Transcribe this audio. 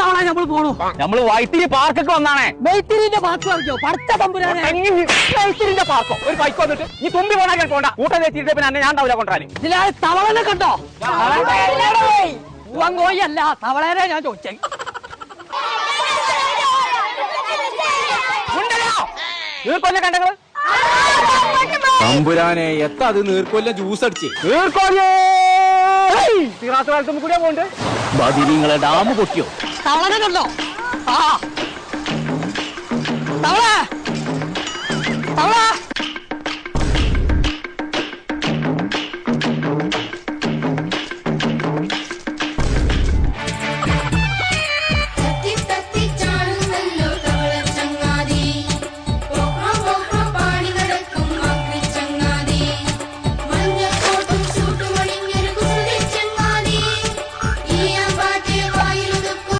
തവള നമ്മൾ പോണു. നമ്മള് വൈത്തിരി പാർക്കൊക്കെ വന്നാണേ. വൈത്തിരിന്റെ പാർക്ക് പറഞ്ഞോ? പഠിച്ച തമ്പുരാനെ വൈത്തിരിന്റെ പാർക്കോ? ഒരു ബൈക്ക് വന്നിട്ട് ഈ തുമ്പി പോണാൽ പോണ്ട. കൂട്ടം വെച്ചിട്ട് പിന്നെ ഞാൻ ഉണ്ടാവില്ല കൊണ്ടുവരാൻ. ഇതിലാ തവളനെ കണ്ടോ? പൂവങ്കോയല്ല, തവളേനെ ഞാൻ ചോദിച്ചേ. നീർക്കൊല്ല കണ്ടങ്ങള് തമ്പുരാനെ എത്താ അത് നീർക്കൊല്ല ജ്യൂസ് അടിച്ച് കൂടിയാ പോണ്ട്. ബദിരിങ്ങളെ ഡാം പൊട്ടിയോ? തവളനെ കണ്ടോ? ആ തവള തവള